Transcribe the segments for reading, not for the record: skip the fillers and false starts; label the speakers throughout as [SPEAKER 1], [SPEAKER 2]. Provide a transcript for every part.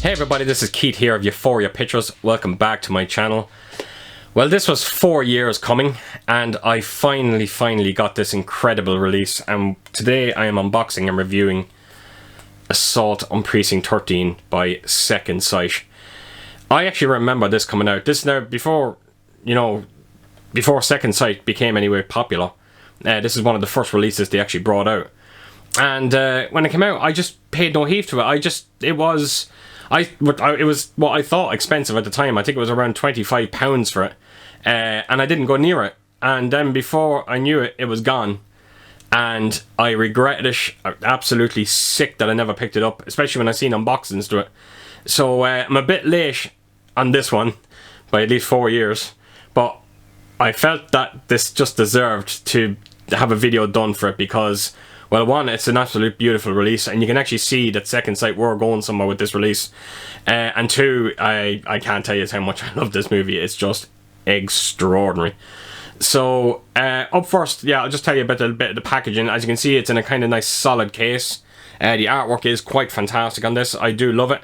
[SPEAKER 1] Hey everybody, this is Keith here of Euphoria Pictures. Welcome back to my channel. Well, this was 4 years coming and I finally got this incredible release, and today I am unboxing and reviewing Assault on Precinct 13 by Second Sight. I actually remember this coming out. This now before Second Sight became anyway popular. This is one of the first releases they actually brought out. And when it came out, I just paid no heed to it. It was what I thought expensive at the time. I think it was around £25 for it. And I didn't go near it. And then before I knew it, it was gone. And I regretted it. I'm absolutely sick that I never picked it up, especially when I seen unboxings to it. So I'm a bit late on this one by at least 4 years. But I felt that this just deserved to have a video done for it because, well, one, it's an absolute beautiful release, and you can actually see that Second Sight were going somewhere with this release. And two, I can't tell you how much I love this movie. It's just extraordinary. So, up first, yeah, I'll just tell you about a bit of the packaging. As you can see, it's in a kind of nice solid case. The artwork is quite fantastic on this. I do love it.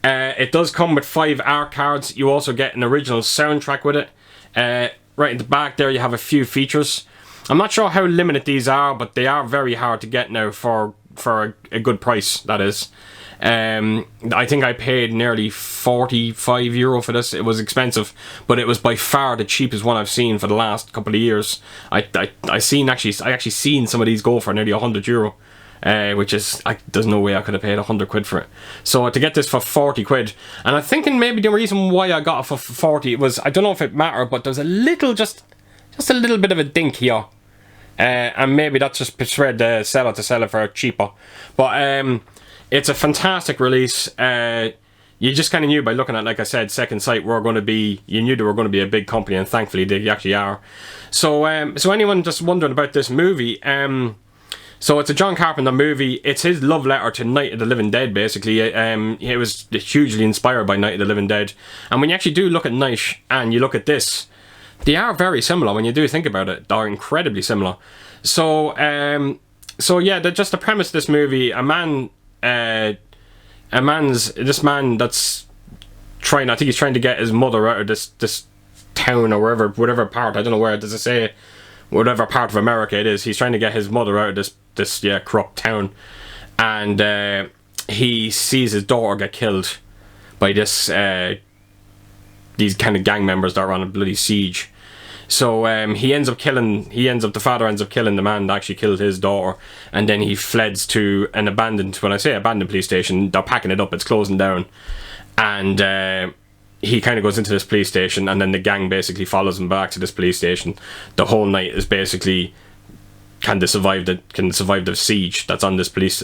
[SPEAKER 1] It does come with 5 art cards. You also get an original soundtrack with it. Right in the back there, you have a few features. I'm not sure how limited these are, but they are very hard to get now for a good price, that is. I think I paid nearly €45 for this. It was expensive, but it was by far the cheapest one I've seen for the last couple of years. I actually seen some of these go for nearly €100, which is, there's no way I could have paid 100 quid for it. So to get this for 40 quid, and I'm thinking maybe the reason why I got it for 40 was, I don't know if it mattered, but there's a little, just a little bit of a dink here. And maybe that's just persuade the seller to sell it for cheaper. But it's a fantastic release. You just kind of knew by looking at, like I said, Second Sight were going to be, you knew they were going to be a big company, and thankfully they actually are. So anyone just wondering about this movie, so it's a John Carpenter movie. It's his love letter to Night of the Living Dead, basically. It was hugely inspired by Night of the Living Dead. And when you actually do look at Night and you look at this, they are very similar when you do think about it. They're incredibly similar. So yeah, just the premise of this movie: this man that's trying, I think he's trying to get his mother out of this town or whatever part, I don't know where, does it say whatever part of America it is. He's trying to get his mother out of this corrupt town, and he sees his daughter get killed by these kind of gang members that are on a bloody siege. So the father ends up killing the man that actually killed his daughter, and then he fleds to an abandoned, when I say abandoned police station, they're packing it up, it's closing down, and he kind of goes into this police station, and then the gang basically follows him back to this police station. The whole night is basically, can they survive the siege that's on this police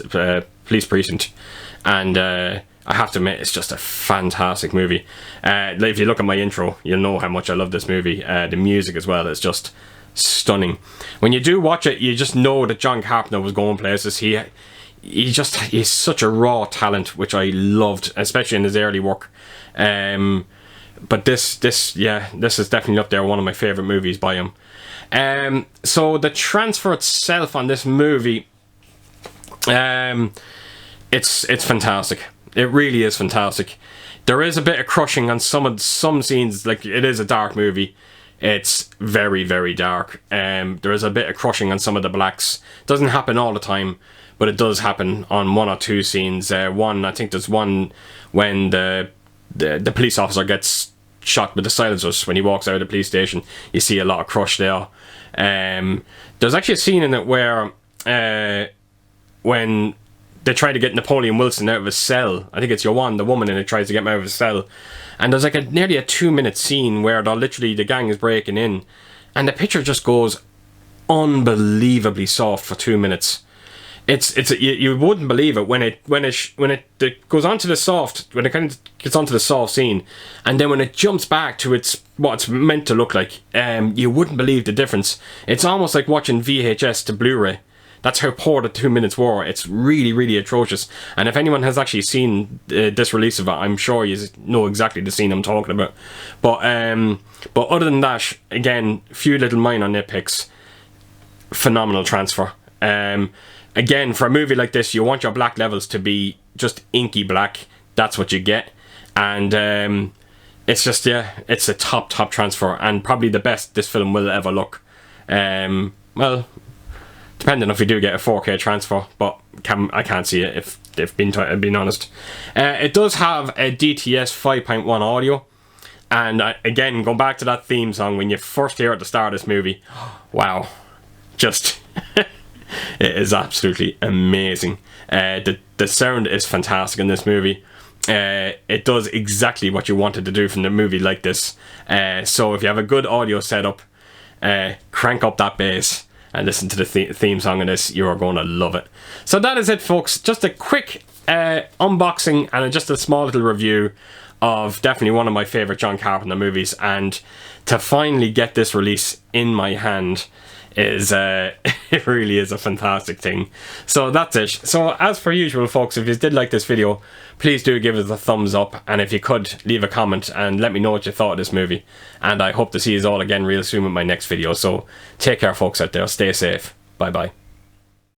[SPEAKER 1] precinct, and I have to admit, it's just a fantastic movie. If you look at my intro, you'll know how much I love this movie. The music as well is just stunning. When you do watch it, you just know that John Carpenter was going places. He's such a raw talent, which I loved, especially in his early work. But this is definitely up there, one of my favourite movies by him. So the transfer itself on this movie, it's fantastic. It really is fantastic. There is a bit of crushing on some scenes. Like, it is a dark movie. It's very, very dark. There is a bit of crushing on some of the blacks. Doesn't happen all the time, but it does happen on 1 or 2 scenes. I think there's one when the police officer gets shot with the silencers when he walks out of the police station. You see a lot of crush there. There's actually a scene in it where when they try to get Napoleon Wilson out of his cell. I think it's Yohan, the woman in it, tries to get him out of his cell. And there's like nearly a 2-minute scene where the gang is breaking in. And the picture just goes unbelievably soft for 2 minutes. You wouldn't believe it when it goes onto the soft, when it kind of gets onto the soft scene, and then when it jumps back to what it's meant to look like, you wouldn't believe the difference. It's almost like watching VHS to Blu-ray. That's how poor the 2 minutes were. It's really, really atrocious. And if anyone has actually seen this release of it, I'm sure you know exactly the scene I'm talking about. But other than that, again, few little minor nitpicks. Phenomenal transfer. Again, for a movie like this, you want your black levels to be just inky black. That's what you get. and it's just, yeah, it's a top transfer, and probably the best this film will ever look. Well, depending if we do get a 4K transfer, but I can't see it if being honest. It does have a DTS 5.1 audio, and again, going back to that theme song, when you first hear it at the start of this movie, wow, just it is absolutely amazing. The sound is fantastic in this movie. It does exactly what you wanted to do from the movie like this. So if you have a good audio setup, crank up that bass and listen to the theme song of this. You are going to love it. So that is it, folks. Just a quick unboxing and just a small little review of definitely one of my favourite John Carpenter movies, and to finally get this release in my hand is it really is a fantastic thing. So that's it. So as per usual, folks, if you did like this video, please do give it a thumbs up, and if you could, leave a comment and let me know what you thought of this movie. And I hope to see you all again real soon with my next video. So take care, folks out there. Stay safe. Bye bye.